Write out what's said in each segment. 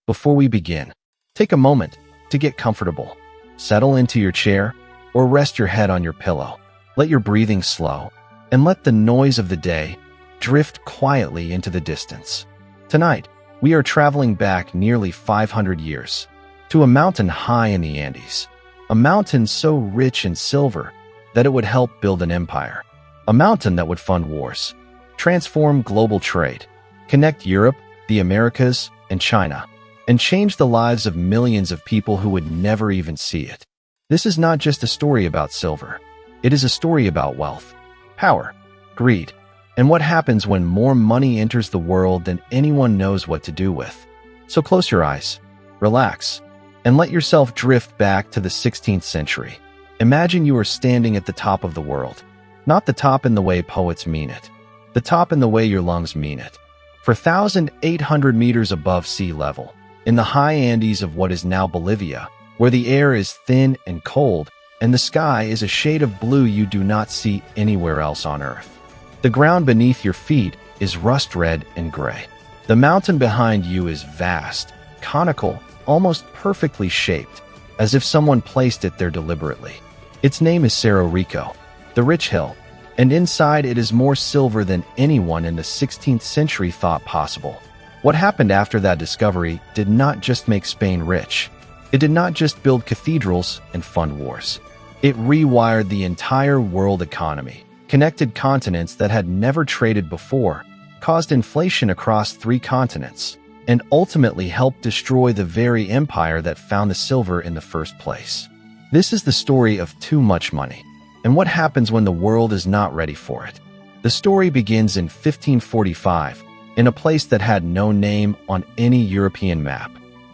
Before we begin, take a moment to get comfortable. Settle into your chair or rest your head on your pillow. Let your breathing slow and let the noise of the day drift quietly into the distance. Tonight, we are traveling back nearly 500 years to a mountain high in the Andes, a mountain so rich in silver that it would help build an empire, a mountain that would fund wars, transform global trade, connect Europe, the Americas, and China, and change the lives of millions of people who would never even see it. This is not just a story about silver. It is a story about wealth, power, greed, and what happens when more money enters the world than anyone knows what to do with. So close your eyes, relax, and let yourself drift back to the 16th century. Imagine you are standing at the top of the world, not the top in the way poets mean it, the top in the way your lungs mean it. For 1,800 meters above sea level, in the high Andes of what is now Bolivia, where the air is thin and cold, and the sky is a shade of blue you do not see anywhere else on Earth. The ground beneath your feet is rust red and gray. The mountain behind you is vast, conical, almost perfectly shaped, as if someone placed it there deliberately. Its name is Cerro Rico, the rich hill, and inside it is more silver than anyone in the 16th century thought possible. What happened after that discovery did not just make Spain rich. It did not just build cathedrals and fund wars. It rewired the entire world economy, connected continents that had never traded before, caused inflation across 3 continents, and ultimately helped destroy the very empire that found the silver in the first place. This is the story of too much money, and what happens when the world is not ready for it. The story begins in 1545, in a place that had no name on any European map.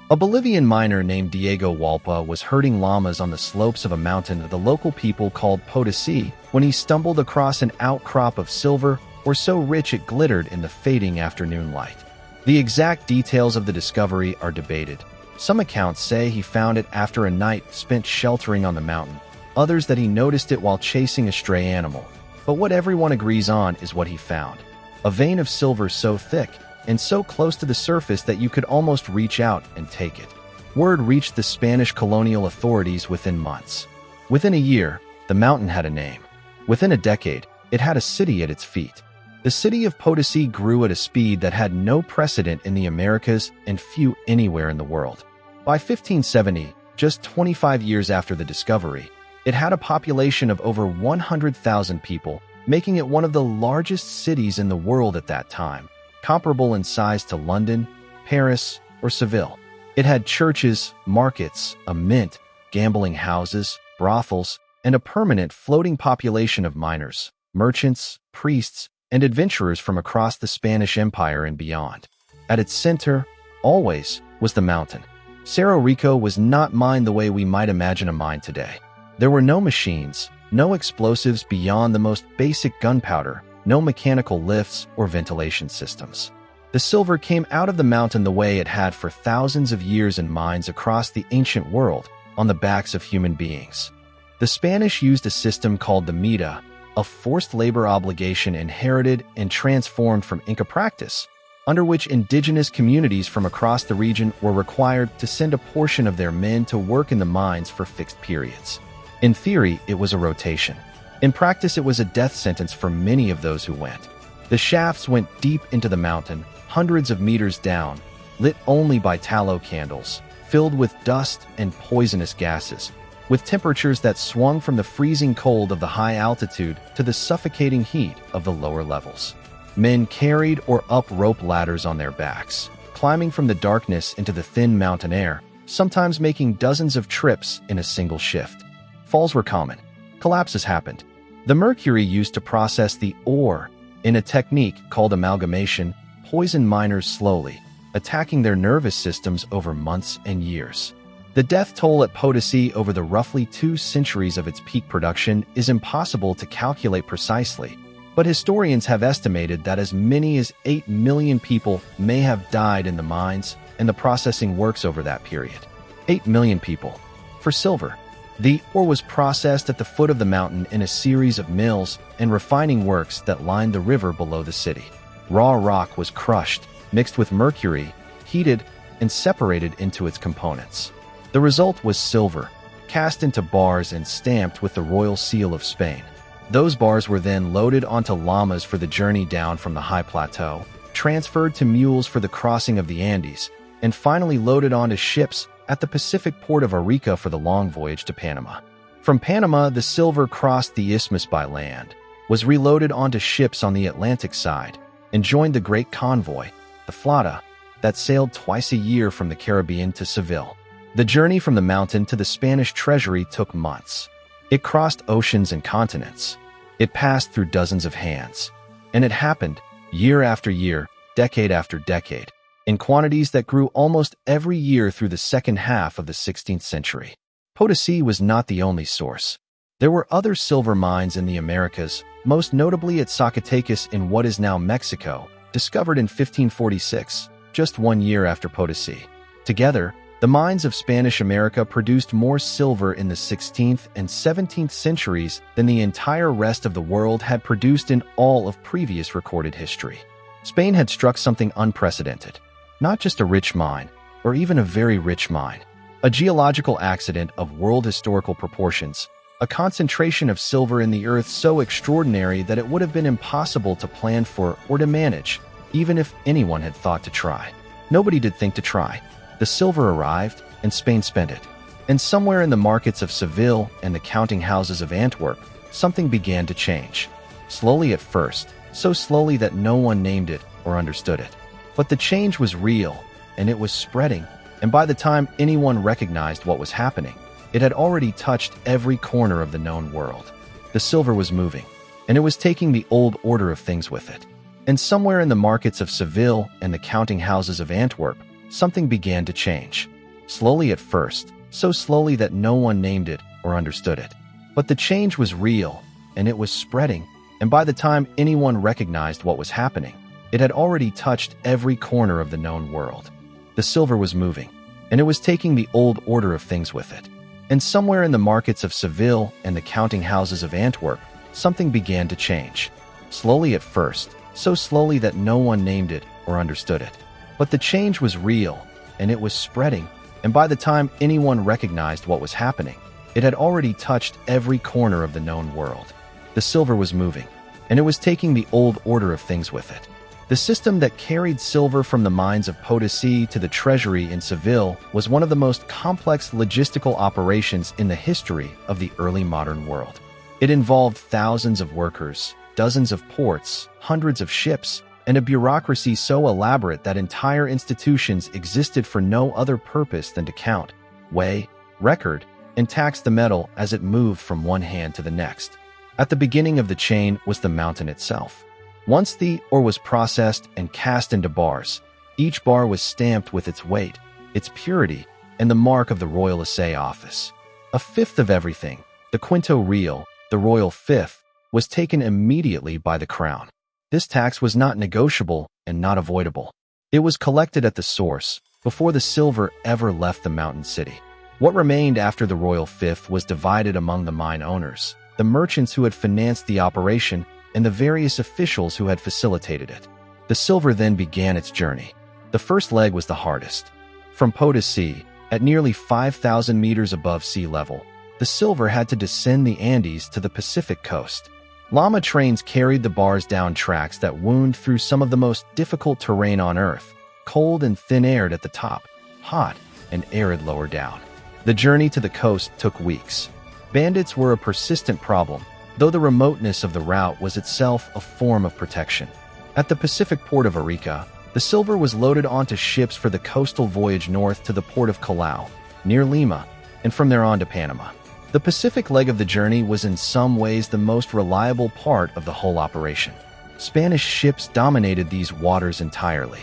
A Bolivian miner named Diego Walpa was herding llamas on the slopes of a mountain that the local people called Potosí when he stumbled across an outcrop of silver or so rich it glittered in the fading afternoon light. The exact details of the discovery are debated. Some accounts say he found it after a night spent sheltering on the mountain, others that he noticed it while chasing a stray animal. But what everyone agrees on is what he found. A vein of silver so thick and so close to the surface that you could almost reach out and take it. Word reached the Spanish colonial authorities within months. Within a year, the mountain had a name. Within a decade, it had a city at its feet. The city of Potosí grew at a speed that had no precedent in the Americas and few anywhere in the world. By 1570, just 25 years after the discovery, it had a population of over 100,000 people, making it one of the largest cities in the world at that time, comparable in size to London, Paris, or Seville. It had churches, markets, a mint, gambling houses, brothels, and a permanent floating population of miners, merchants, priests, and adventurers from across the Spanish Empire and beyond. At its center, always, was the mountain. Cerro Rico was not mined the way we might imagine a mine today. There were no machines, no explosives beyond the most basic gunpowder, no mechanical lifts or ventilation systems. The silver came out of the mountain the way it had for thousands of years in mines across the ancient world, on the backs of human beings. The Spanish used a system called the mita, a forced labor obligation inherited and transformed from Inca practice, under which indigenous communities from across the region were required to send a portion of their men to work in the mines for fixed periods. In theory, it was a rotation. In practice, it was a death sentence for many of those who went. The shafts went deep into the mountain, hundreds of meters down, lit only by tallow candles, filled with dust and poisonous gases, with temperatures that swung from the freezing cold of the high altitude to the suffocating heat of the lower levels. Men carried or up rope ladders on their backs, climbing from the darkness into the thin mountain air, sometimes making dozens of trips in a single shift. Falls were common. Collapses happened. The mercury used to process the ore, in a technique called amalgamation, poisoned miners slowly, attacking their nervous systems over months and years. The death toll at Potosí over the roughly 2 centuries of its peak production is impossible to calculate precisely, but historians have estimated that as many as 8 million people may have died in the mines and the processing works over that period. 8 million people. For silver, the ore was processed at the foot of the mountain in a series of mills and refining works that lined the river below the city. Raw rock was crushed, mixed with mercury, heated, and separated into its components. The result was silver, cast into bars and stamped with the royal seal of Spain. Those bars were then loaded onto llamas for the journey down from the high plateau, transferred to mules for the crossing of the Andes, and finally loaded onto ships at the Pacific port of Arica for the long voyage to Panama. From Panama, the silver crossed the isthmus by land, was reloaded onto ships on the Atlantic side, and joined the great convoy, the flota, that sailed twice a year from the Caribbean to Seville. The journey from the mountain to the Spanish treasury took months. It crossed oceans and continents. It passed through dozens of hands. And it happened, year after year, decade after decade, in quantities that grew almost every year through the second half of the 16th century. Potosí was not the only source. There were other silver mines in the Americas, most notably at Zacatecas in what is now Mexico, discovered in 1546, just 1 year after Potosí. Together, the mines of Spanish America produced more silver in the 16th and 17th centuries than the entire rest of the world had produced in all of previous recorded history. Spain had struck something unprecedented, not just a rich mine, or even a very rich mine, a geological accident of world historical proportions, a concentration of silver in the earth so extraordinary that it would have been impossible to plan for or to manage, even if anyone had thought to try. Nobody did think to try. The silver arrived, and Spain spent it. And somewhere in the markets of Seville and the counting houses of Antwerp, something began to change. Slowly at first, so slowly that no one named it or understood it. But the change was real, and it was spreading, and by the time anyone recognized what was happening, it had already touched every corner of the known world. The silver was moving, and it was taking the old order of things with it. And somewhere in the markets of Seville and the counting houses of Antwerp, something began to change. Slowly at first, so slowly that no one named it or understood it. But the change was real, and it was spreading, and by the time anyone recognized what was happening, it had already touched every corner of the known world. The silver was moving, and it was taking the old order of things with it. And somewhere in the markets of Seville and the counting houses of Antwerp, something began to change. Slowly at first, so slowly that no one named it or understood it. But the change was real, and it was spreading, and by the time anyone recognized what was happening, it had already touched every corner of the known world. The silver was moving, and it was taking the old order of things with it. The system that carried silver from the mines of Potosí to the treasury in Seville was one of the most complex logistical operations in the history of the early modern world. It involved thousands of workers, dozens of ports, hundreds of ships, and a bureaucracy so elaborate that entire institutions existed for no other purpose than to count, weigh, record, and tax the metal as it moved from one hand to the next. At the beginning of the chain was the mountain itself. Once the ore was processed and cast into bars, each bar was stamped with its weight, its purity, and the mark of the Royal Assay Office. A fifth of everything, the quinto real, the royal fifth, was taken immediately by the crown. This tax was not negotiable and not avoidable. It was collected at the source, before the silver ever left the mountain city. What remained after the royal fifth was divided among the mine owners, the merchants who had financed the operation, and the various officials who had facilitated it. The silver then began its journey. The first leg was the hardest. From Potosí, at nearly 5,000 meters above sea level, the silver had to descend the Andes to the Pacific coast. Llama trains carried the bars down tracks that wound through some of the most difficult terrain on Earth, cold and thin-aired at the top, hot and arid lower down. The journey to the coast took weeks. Bandits were a persistent problem, though the remoteness of the route was itself a form of protection. At the Pacific port of Arica, the silver was loaded onto ships for the coastal voyage north to the port of Callao, near Lima, and from there on to Panama. The Pacific leg of the journey was in some ways the most reliable part of the whole operation. Spanish ships dominated these waters entirely.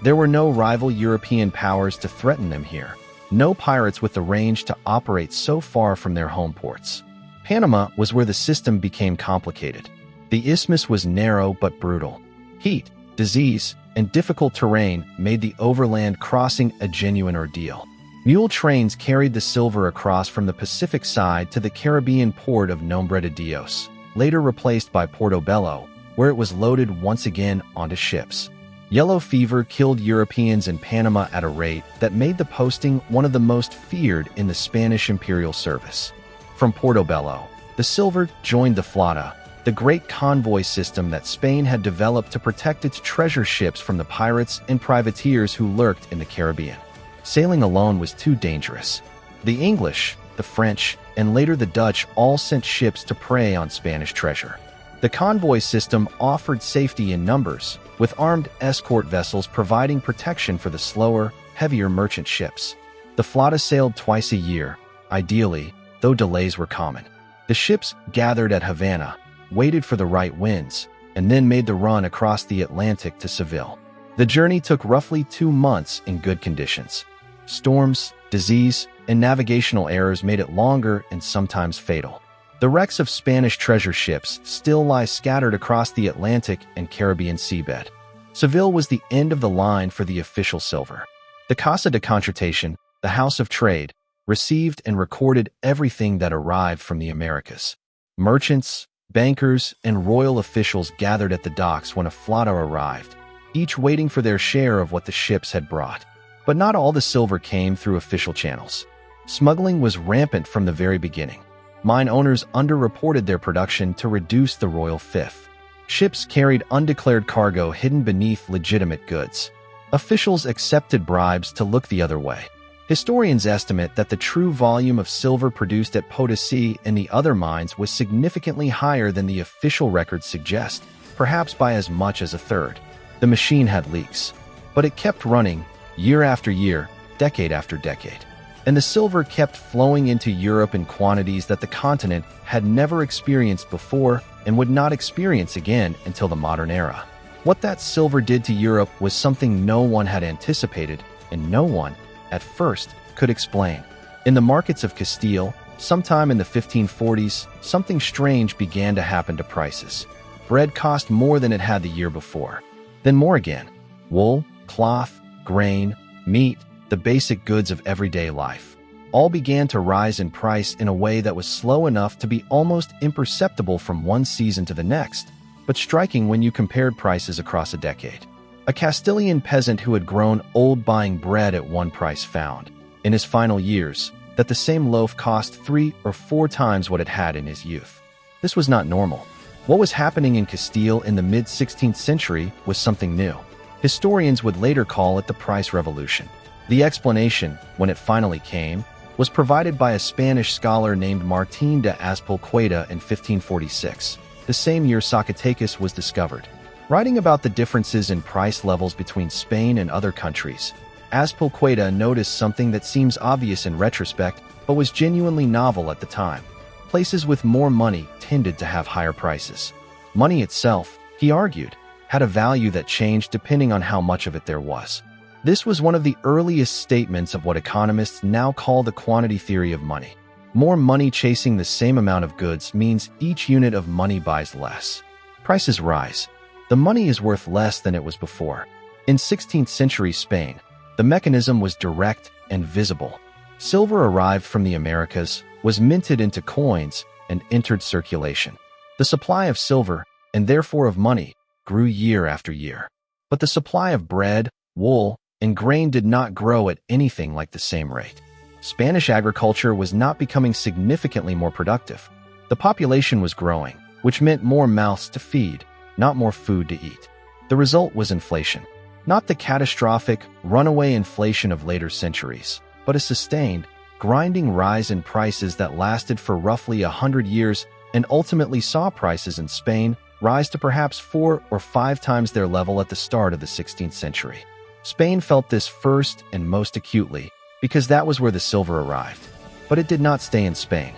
There were no rival European powers to threaten them here, no pirates with the range to operate so far from their home ports. Panama was where the system became complicated. The isthmus was narrow but brutal. Heat, disease, and difficult terrain made the overland crossing a genuine ordeal. Mule trains carried the silver across from the Pacific side to the Caribbean port of Nombre de Dios, later replaced by Portobello, where it was loaded once again onto ships. Yellow fever killed Europeans in Panama at a rate that made the posting one of the most feared in the Spanish imperial service. From Portobello, the silver joined the flota, the great convoy system that Spain had developed to protect its treasure ships from the pirates and privateers who lurked in the Caribbean. Sailing alone was too dangerous. The English, the French, and later the Dutch all sent ships to prey on Spanish treasure. The convoy system offered safety in numbers, with armed escort vessels providing protection for the slower, heavier merchant ships. The flota sailed twice a year, ideally, though delays were common. The ships gathered at Havana, waited for the right winds, and then made the run across the Atlantic to Seville. The journey took roughly 2 months in good conditions. Storms, disease, and navigational errors made it longer and sometimes fatal. The wrecks of Spanish treasure ships still lie scattered across the Atlantic and Caribbean seabed. Seville was the end of the line for the official silver. The Casa de Contratación, the House of Trade, received and recorded everything that arrived from the Americas. Merchants, bankers, and royal officials gathered at the docks when a flota arrived, each waiting for their share of what the ships had brought. But not all the silver came through official channels. Smuggling was rampant from the very beginning. Mine owners underreported their production to reduce the royal fifth. Ships carried undeclared cargo hidden beneath legitimate goods. Officials accepted bribes to look the other way. Historians estimate that the true volume of silver produced at Potosí and the other mines was significantly higher than the official records suggest, perhaps by as much as a third. The machine had leaks, but it kept running, year after year, decade after decade. And the silver kept flowing into Europe in quantities that the continent had never experienced before and would not experience again until the modern era. What that silver did to Europe was something no one had anticipated, and no one, at first, could explain. In the markets of Castile, sometime in the 1540s, something strange began to happen to prices. Bread cost more than it had the year before. Then more again. Wool, cloth, grain, meat, the basic goods of everyday life, all began to rise in price in a way that was slow enough to be almost imperceptible from one season to the next, but striking when you compared prices across a decade. A Castilian peasant who had grown old buying bread at one price found, in his final years, that the same loaf cost 3 or 4 times what it had in his youth. This was not normal. What was happening in Castile in the mid-16th century was something new. Historians would later call it the price revolution. The explanation, when it finally came, was provided by a Spanish scholar named Martín de Azpilcueta in 1546, the same year Zacatecas was discovered. Writing about the differences in price levels between Spain and other countries, Azpilcueta noticed something that seems obvious in retrospect but was genuinely novel at the time. Places with more money tended to have higher prices. Money itself, he argued, had a value that changed depending on how much of it there was. This was one of the earliest statements of what economists now call the quantity theory of money. More money chasing the same amount of goods means each unit of money buys less. Prices rise. The money is worth less than it was before. In 16th century Spain, the mechanism was direct and visible. Silver arrived from the Americas, was minted into coins, and entered circulation. The supply of silver, and therefore of money, grew year after year. But the supply of bread, wool, and grain did not grow at anything like the same rate. Spanish agriculture was not becoming significantly more productive. The population was growing, which meant more mouths to feed, not more food to eat. The result was inflation. Not the catastrophic, runaway inflation of later centuries, but a sustained, grinding rise in prices that lasted for roughly 100 years and ultimately saw prices in Spain rise to perhaps 4 or 5 times their level at the start of the 16th century. Spain felt this first and most acutely because that was where the silver arrived. But it did not stay in Spain.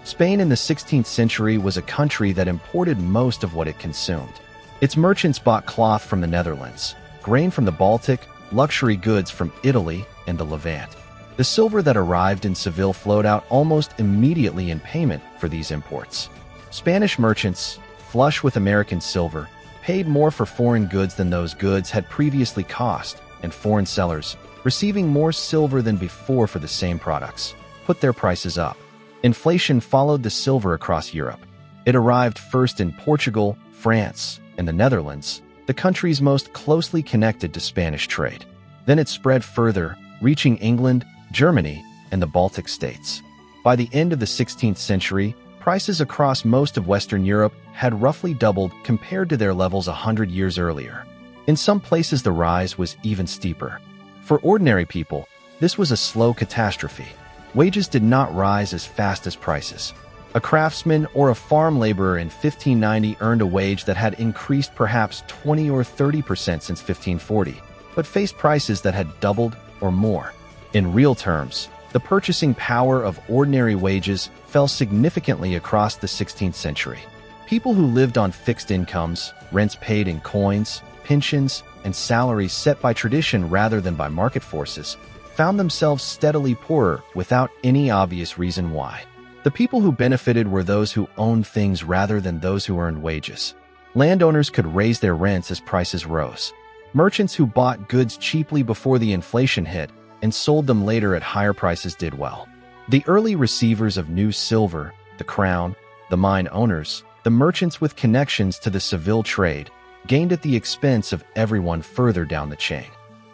Spain in the 16th century was a country that imported most of what it consumed. Its merchants bought cloth from the Netherlands, grain from the Baltic, luxury goods from Italy and the Levant. The silver that arrived in Seville flowed out almost immediately in payment for these imports. Spanish merchants, flush with American silver, paid more for foreign goods than those goods had previously cost, and foreign sellers, receiving more silver than before for the same products, put their prices up. Inflation followed the silver across Europe. It arrived first in Portugal, France, and the Netherlands, the countries most closely connected to Spanish trade. Then it spread further, reaching England, Germany, and the Baltic states. By the end of the 16th century, prices across most of Western Europe had roughly doubled compared to their levels 100 years earlier. In some places, the rise was even steeper. For ordinary people, this was a slow catastrophe. Wages did not rise as fast as prices. A craftsman or a farm laborer in 1590 earned a wage that had increased perhaps 20 or 30% since 1540, but faced prices that had doubled or more. In real terms, the purchasing power of ordinary wages fell significantly across the 16th century. People who lived on fixed incomes, rents paid in coins, pensions, and salaries set by tradition rather than by market forces, found themselves steadily poorer without any obvious reason why. The people who benefited were those who owned things rather than those who earned wages. Landowners could raise their rents as prices rose. Merchants who bought goods cheaply before the inflation hit and sold them later at higher prices did well. The early receivers of new silver, the crown, the mine owners, the merchants with connections to the Seville trade, gained at the expense of everyone further down the chain.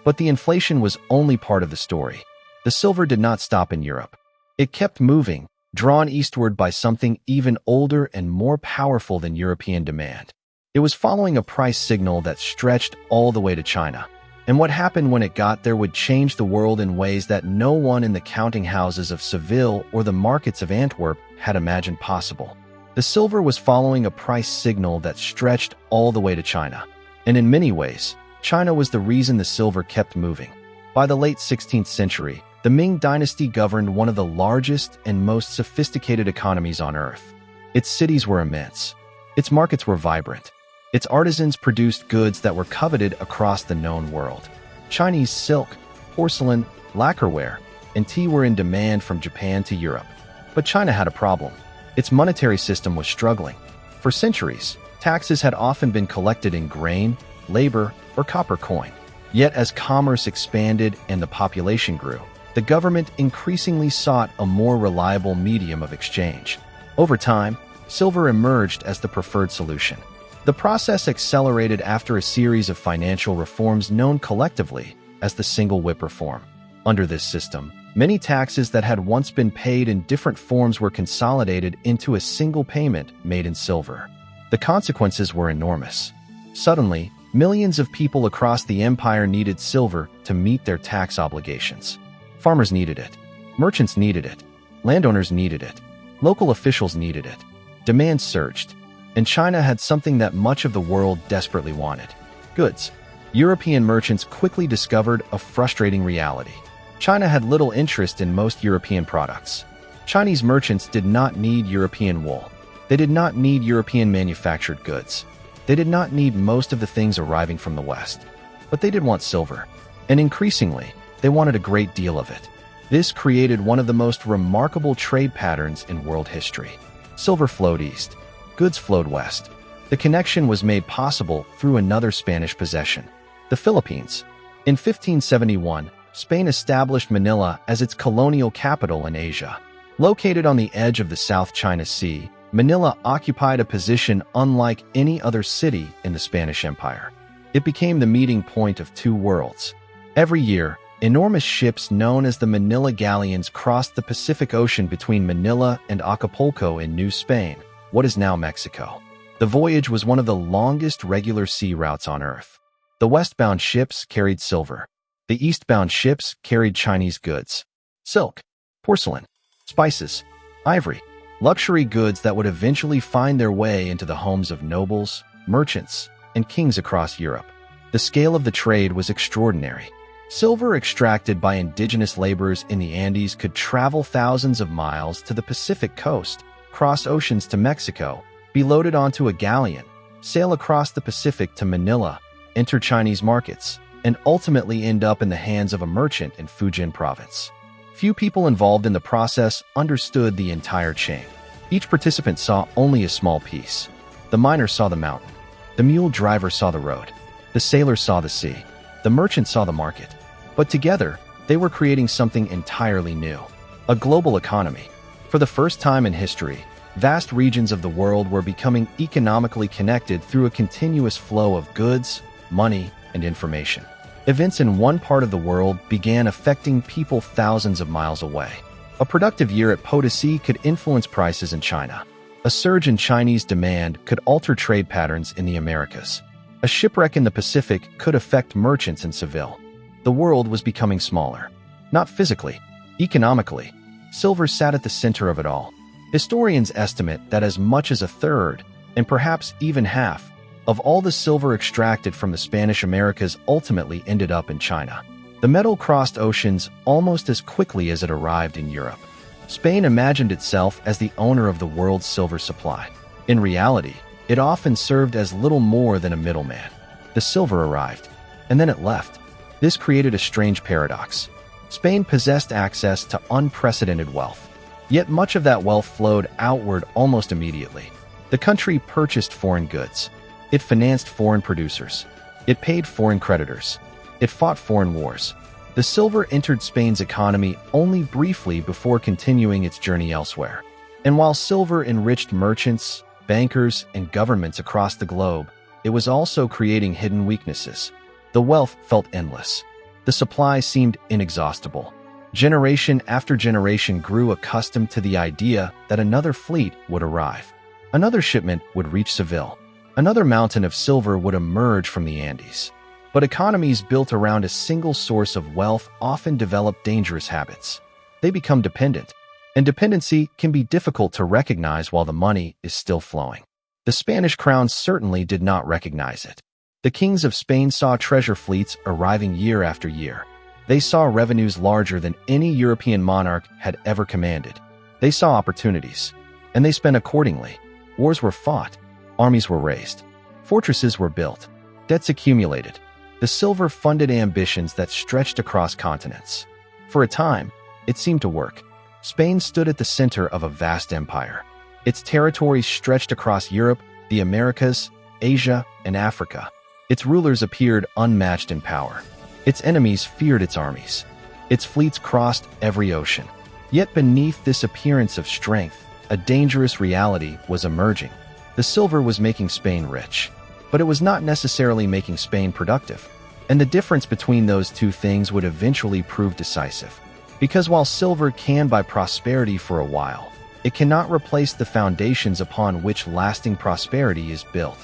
But the inflation was only part of the story. The silver did not stop in Europe. It kept moving, drawn eastward by something even older and more powerful than European demand. It was following a price signal that stretched all the way to China. And what happened when it got there would change the world in ways that no one in the counting houses of Seville or the markets of Antwerp had imagined possible. The silver was following a price signal that stretched all the way to China. And in many ways, China was the reason the silver kept moving. By the late 16th century, the Ming dynasty governed one of the largest and most sophisticated economies on Earth. Its cities were immense. Its markets were vibrant. Its artisans produced goods that were coveted across the known world. Chinese silk, porcelain, lacquerware, and tea were in demand from Japan to Europe. But China had a problem. Its monetary system was struggling. For centuries, taxes had often been collected in grain, labor, or copper coin. Yet as commerce expanded and the population grew, the government increasingly sought a more reliable medium of exchange. Over time, silver emerged as the preferred solution. The process accelerated after a series of financial reforms known collectively as the single whip reform. Under this system, many taxes that had once been paid in different forms were consolidated into a single payment made in silver. The consequences were enormous. Suddenly, millions of people across the empire needed silver to meet their tax obligations. Farmers needed it. Merchants needed it. Landowners needed it. Local officials needed it. Demand surged. And China had something that much of the world desperately wanted: goods. European merchants quickly discovered a frustrating reality. China had little interest in most European products. Chinese merchants did not need European wool. They did not need European manufactured goods. They did not need most of the things arriving from the West. But they did want silver. And increasingly, they wanted a great deal of it. This created one of the most remarkable trade patterns in world history. Silver flowed east. Goods flowed west. The connection was made possible through another Spanish possession, the Philippines. In 1571, Spain established Manila as its colonial capital in Asia. Located on the edge of the South China Sea, Manila occupied a position unlike any other city in the Spanish Empire. It became the meeting point of two worlds. Every year, enormous ships known as the Manila Galleons crossed the Pacific Ocean between Manila and Acapulco in New Spain, what is now Mexico. The voyage was one of the longest regular sea routes on Earth. The westbound ships carried silver. The eastbound ships carried Chinese goods: silk, porcelain, spices, ivory, luxury goods that would eventually find their way into the homes of nobles, merchants, and kings across Europe. The scale of the trade was extraordinary. Silver extracted by indigenous laborers in the Andes could travel thousands of miles to the Pacific coast, cross oceans to Mexico, be loaded onto a galleon, sail across the Pacific to Manila, enter Chinese markets, and ultimately end up in the hands of a merchant in Fujian province. Few people involved in the process understood the entire chain. Each participant saw only a small piece. The miner saw the mountain. The mule driver saw the road. The sailor saw the sea. The merchant saw the market. But together, they were creating something entirely new: a global economy. For the first time in history, Vast regions of the world were becoming economically connected through a continuous flow of goods, money, and information. Events in one part of the world began affecting people thousands of miles away. A productive year at Potosí could influence prices in China. A surge in Chinese demand could alter trade patterns in the Americas. A shipwreck in the Pacific could affect merchants in Seville. The world was becoming smaller. Not physically, economically. Silver sat at the center of it all. Historians estimate that as much as a third, and perhaps even half, of all the silver extracted from the Spanish Americas ultimately ended up in China. The metal crossed oceans almost as quickly as it arrived in Europe. Spain imagined itself as the owner of the world's silver supply. In reality, it often served as little more than a middleman. The silver arrived, and then it left. This created a strange paradox. Spain possessed access to unprecedented wealth, yet much of that wealth flowed outward almost immediately. The country purchased foreign goods. It financed foreign producers. It paid foreign creditors. It fought foreign wars. The silver entered Spain's economy only briefly before continuing its journey elsewhere. And while silver enriched merchants, bankers, and governments across the globe, it was also creating hidden weaknesses. The wealth felt endless. The supply seemed inexhaustible. Generation after generation grew accustomed to the idea that another fleet would arrive. Another shipment would reach Seville. Another mountain of silver would emerge from the Andes. But economies built around a single source of wealth often develop dangerous habits. They become dependent, and dependency can be difficult to recognize while the money is still flowing. The Spanish crown certainly did not recognize it. The kings of Spain saw treasure fleets arriving year after year. They saw revenues larger than any European monarch had ever commanded. They saw opportunities, and they spent accordingly. Wars were fought, armies were raised, fortresses were built, debts accumulated. The silver funded ambitions that stretched across continents. For a time, it seemed to work. Spain stood at the center of a vast empire. Its territories stretched across Europe, the Americas, Asia, and Africa. Its rulers appeared unmatched in power. Its enemies feared its armies. Its fleets crossed every ocean. Yet beneath this appearance of strength, a dangerous reality was emerging. The silver was making Spain rich, but it was not necessarily making Spain productive. And the difference between those two things would eventually prove decisive. Because while silver can buy prosperity for a while, it cannot replace the foundations upon which lasting prosperity is built.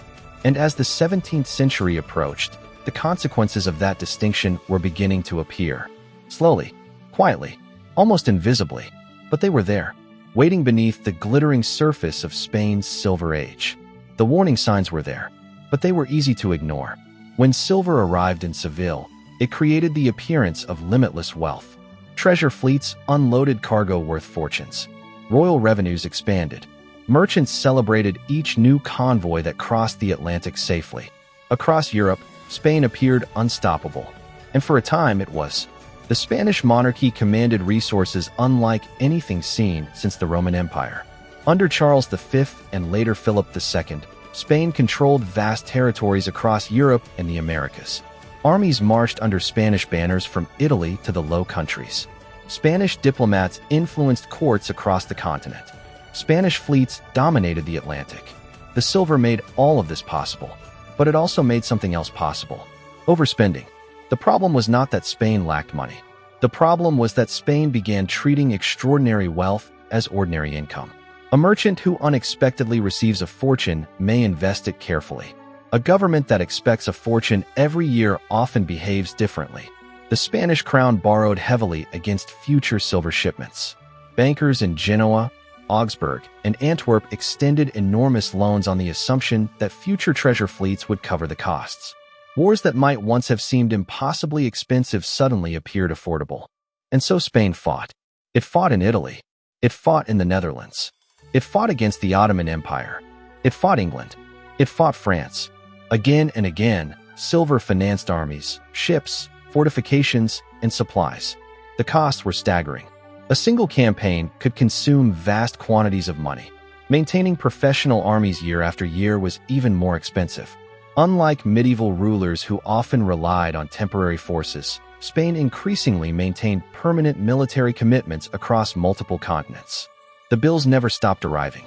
And as the 17th century approached, the consequences of that distinction were beginning to appear. Slowly, quietly, almost invisibly, but they were there, waiting beneath the glittering surface of Spain's Silver Age. The warning signs were there, but they were easy to ignore. When silver arrived in Seville, it created the appearance of limitless wealth. Treasure fleets unloaded cargo worth fortunes. Royal revenues expanded. Merchants celebrated each new convoy that crossed the Atlantic safely. Across Europe, Spain appeared unstoppable. And for a time it was. The Spanish monarchy commanded resources unlike anything seen since the Roman Empire. Under Charles V and later Philip II, Spain controlled vast territories across Europe and the Americas. Armies marched under Spanish banners from Italy to the Low Countries. Spanish diplomats influenced courts across the continent. Spanish fleets dominated the Atlantic. The silver made all of this possible, but it also made something else possible: overspending. The problem was not that Spain lacked money. The problem was that Spain began treating extraordinary wealth as ordinary income. A merchant who unexpectedly receives a fortune may invest it carefully. A government that expects a fortune every year often behaves differently. The Spanish crown borrowed heavily against future silver shipments. Bankers in Genoa, Augsburg, and Antwerp extended enormous loans on the assumption that future treasure fleets would cover the costs. Wars that might once have seemed impossibly expensive suddenly appeared affordable. And so Spain fought. It fought in Italy. It fought in the Netherlands. It fought against the Ottoman Empire. It fought England. It fought France. Again and again, silver financed armies, ships, fortifications, and supplies. The costs were staggering. A single campaign could consume vast quantities of money. Maintaining professional armies year after year was even more expensive. Unlike medieval rulers who often relied on temporary forces, Spain increasingly maintained permanent military commitments across multiple continents. The bills never stopped arriving.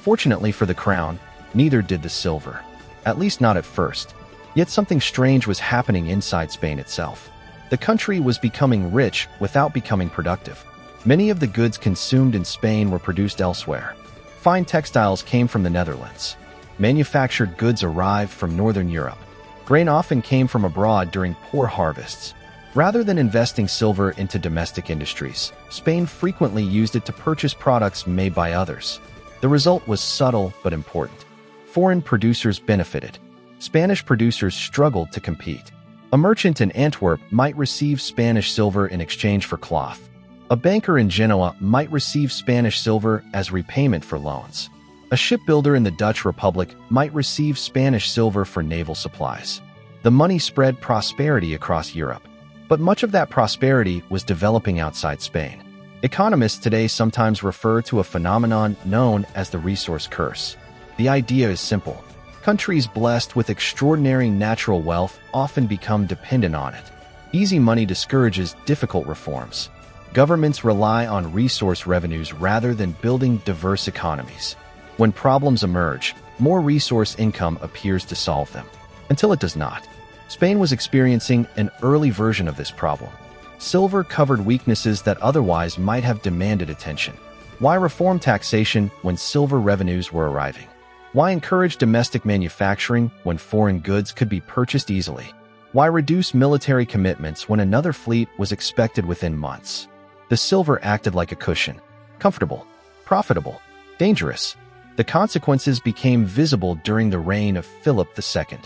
Fortunately for the crown, neither did the silver. At least not at first. Yet something strange was happening inside Spain itself. The country was becoming rich without becoming productive. Many of the goods consumed in Spain were produced elsewhere. Fine textiles came from the Netherlands. Manufactured goods arrived from Northern Europe. Grain often came from abroad during poor harvests. Rather than investing silver into domestic industries, Spain frequently used it to purchase products made by others. The result was subtle but important. Foreign producers benefited. Spanish producers struggled to compete. A merchant in Antwerp might receive Spanish silver in exchange for cloth. A banker in Genoa might receive Spanish silver as repayment for loans. A shipbuilder in the Dutch Republic might receive Spanish silver for naval supplies. The money spread prosperity across Europe. But much of that prosperity was developing outside Spain. Economists today sometimes refer to a phenomenon known as the resource curse. The idea is simple. Countries blessed with extraordinary natural wealth often become dependent on it. Easy money discourages difficult reforms. Governments rely on resource revenues rather than building diverse economies. When problems emerge, more resource income appears to solve them. Until it does not. Spain was experiencing an early version of this problem. Silver covered weaknesses that otherwise might have demanded attention. Why reform taxation when silver revenues were arriving? Why encourage domestic manufacturing when foreign goods could be purchased easily? Why reduce military commitments when another fleet was expected within months? The silver acted like a cushion. Comfortable, profitable, dangerous. The consequences became visible during the reign of Philip II.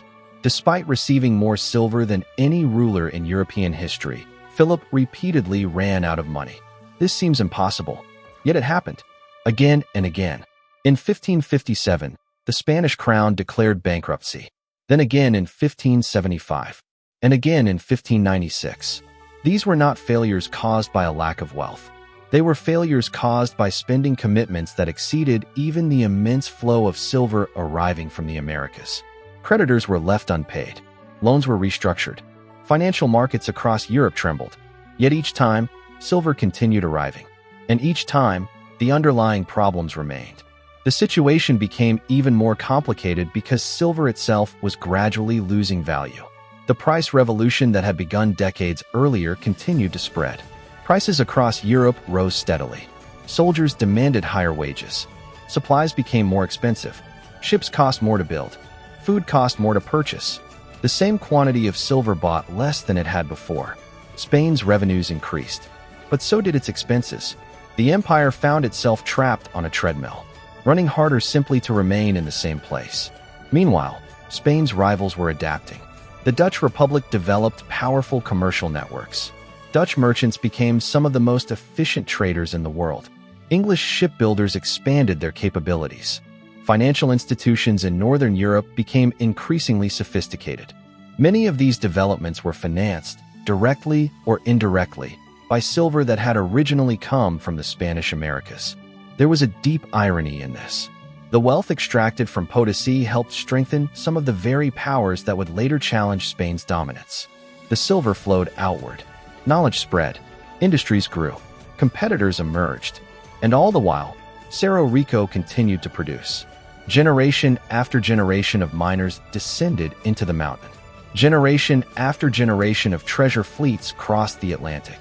Despite receiving more silver than any ruler in European history, Philip repeatedly ran out of money. This seems impossible, yet it happened. Again and again. In 1557, the Spanish crown declared bankruptcy. Then again in 1575. And again in 1596. These were not failures caused by a lack of wealth. They were failures caused by spending commitments that exceeded even the immense flow of silver arriving from the Americas. Creditors were left unpaid. Loans were restructured. Financial markets across Europe trembled. Yet each time, silver continued arriving. And each time, the underlying problems remained. The situation became even more complicated because silver itself was gradually losing value. The price revolution that had begun decades earlier continued to spread. Prices across Europe rose steadily. Soldiers demanded higher wages. Supplies became more expensive. Ships cost more to build. Food cost more to purchase. The same quantity of silver bought less than it had before. Spain's revenues increased, but so did its expenses. The empire found itself trapped on a treadmill, running harder simply to remain in the same place. Meanwhile, Spain's rivals were adapting. The Dutch Republic developed powerful commercial networks. Dutch merchants became some of the most efficient traders in the world. English shipbuilders expanded their capabilities. Financial institutions in Northern Europe became increasingly sophisticated. Many of these developments were financed, directly or indirectly, by silver that had originally come from the Spanish Americas. There was a deep irony in this. The wealth extracted from Potosí helped strengthen some of the very powers that would later challenge Spain's dominance. The silver flowed outward. Knowledge spread. Industries grew. Competitors emerged. And all the while, Cerro Rico continued to produce. Generation after generation of miners descended into the mountain. Generation after generation of treasure fleets crossed the Atlantic.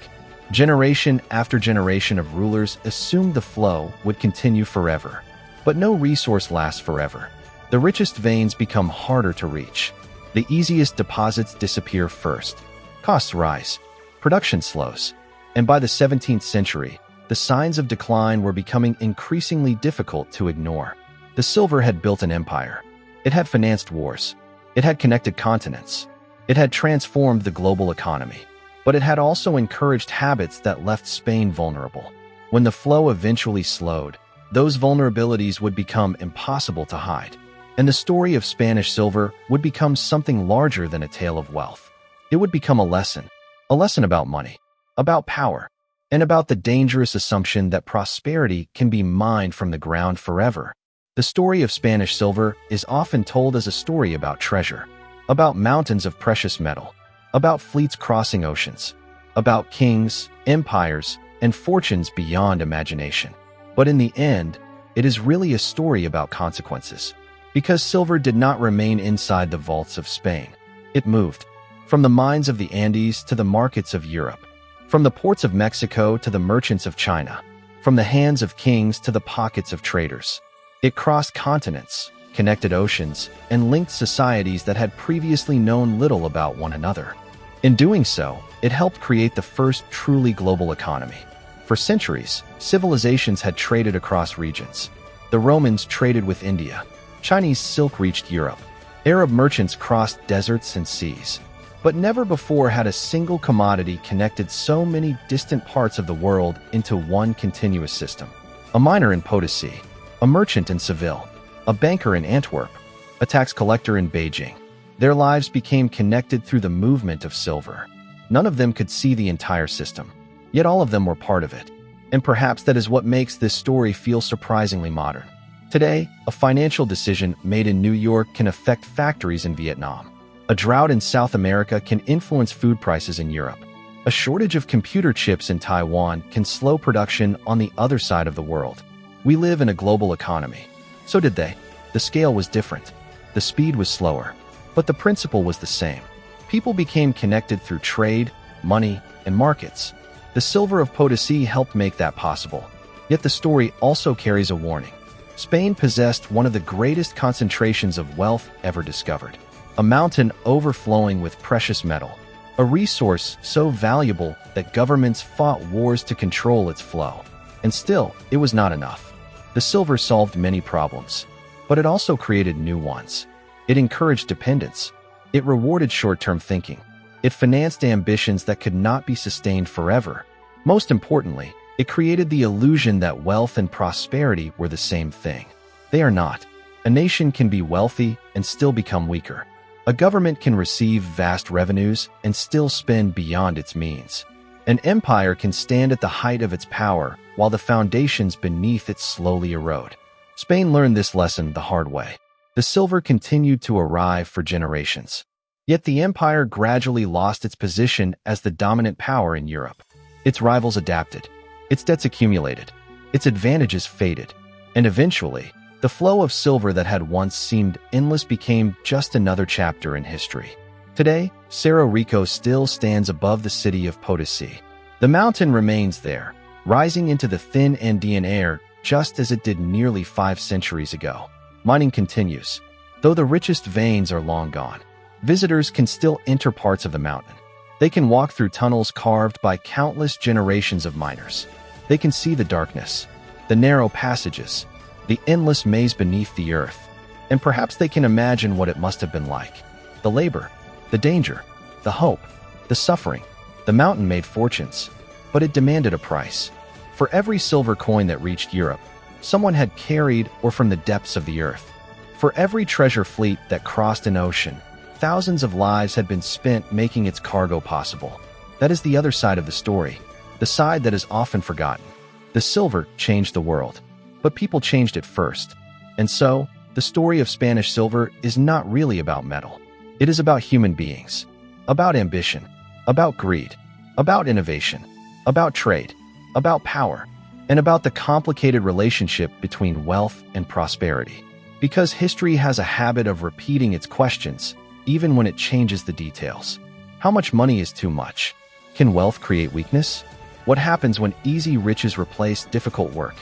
Generation after generation of rulers assumed the flow would continue forever. But no resource lasts forever. The richest veins become harder to reach. The easiest deposits disappear first. Costs rise. Production slows. And by the 17th century, the signs of decline were becoming increasingly difficult to ignore. The silver had built an empire. It had financed wars. It had connected continents. It had transformed the global economy. But it had also encouraged habits that left Spain vulnerable. When the flow eventually slowed, those vulnerabilities would become impossible to hide. And the story of Spanish silver would become something larger than a tale of wealth. It would become a lesson about money, about power, and about the dangerous assumption that prosperity can be mined from the ground forever. The story of Spanish silver is often told as a story about treasure, about mountains of precious metal, about fleets crossing oceans, about kings, empires, and fortunes beyond imagination. But in the end, it is really a story about consequences. Because silver did not remain inside the vaults of Spain. It moved from the mines of the Andes to the markets of Europe, from the ports of Mexico to the merchants of China, from the hands of kings to the pockets of traders. It crossed continents, connected oceans, and linked societies that had previously known little about one another. In doing so, it helped create the first truly global economy. For centuries, civilizations had traded across regions. The Romans traded with India. Chinese silk reached Europe. Arab merchants crossed deserts and seas. But never before had a single commodity connected so many distant parts of the world into one continuous system. A miner in Potosí, a merchant in Seville, a banker in Antwerp, a tax collector in Beijing. Their lives became connected through the movement of silver. None of them could see the entire system, yet all of them were part of it. And perhaps that is what makes this story feel surprisingly modern. Today, a financial decision made in New York can affect factories in Vietnam. A drought in South America can influence food prices in Europe. A shortage of computer chips in Taiwan can slow production on the other side of the world. We live in a global economy. So did they. The scale was different. The speed was slower. But the principle was the same. People became connected through trade, money, and markets. The silver of Potosí helped make that possible. Yet the story also carries a warning. Spain possessed one of the greatest concentrations of wealth ever discovered. A mountain overflowing with precious metal. A resource so valuable that governments fought wars to control its flow. And still, it was not enough. The silver solved many problems, but it also created new ones. It encouraged dependence. It rewarded short-term thinking. It financed ambitions that could not be sustained forever. Most importantly, it created the illusion that wealth and prosperity were the same thing. They are not. A nation can be wealthy and still become weaker. A government can receive vast revenues and still spend beyond its means. An empire can stand at the height of its power while the foundations beneath it slowly erode. Spain learned this lesson the hard way. The silver continued to arrive for generations. Yet the empire gradually lost its position as the dominant power in Europe. Its rivals adapted. Its debts accumulated. Its advantages faded. And eventually, the flow of silver that had once seemed endless became just another chapter in history. Today, Cerro Rico still stands above the city of Potosí. The mountain remains there, rising into the thin Andean air just as it did nearly 5 centuries ago. Mining continues. Though the richest veins are long gone, visitors can still enter parts of the mountain. They can walk through tunnels carved by countless generations of miners. They can see the darkness, the narrow passages, the endless maze beneath the earth. And perhaps they can imagine what it must have been like. The labor, the danger, the hope, the suffering. The mountain made fortunes, but it demanded a price. For every silver coin that reached Europe, someone had carried or from the depths of the earth. For every treasure fleet that crossed an ocean, thousands of lives had been spent making its cargo possible. That is the other side of the story, the side that is often forgotten. The silver changed the world, but people changed it first. And so, the story of Spanish silver is not really about metal. It is about human beings, about ambition, about greed, about innovation, about trade, about power, and about the complicated relationship between wealth and prosperity. Because history has a habit of repeating its questions, even when it changes the details. How much money is too much? Can wealth create weakness? What happens when easy riches replace difficult work?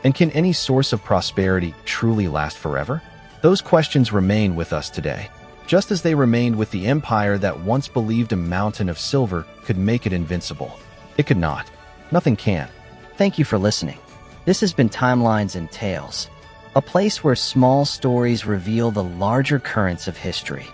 And can any source of prosperity truly last forever? Those questions remain with us today, just as they remained with the empire that once believed a mountain of silver could make it invincible. It could not. Nothing can. Thank you for listening. This has been Timelines and Tales, a place where small stories reveal the larger currents of history,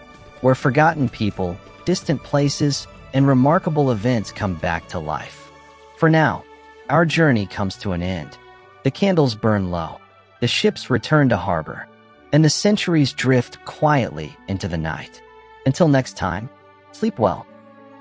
where forgotten people, distant places, and remarkable events come back to life. For now, our journey comes to an end. The candles burn low, the ships return to harbor, and the centuries drift quietly into the night. Until next time, sleep well.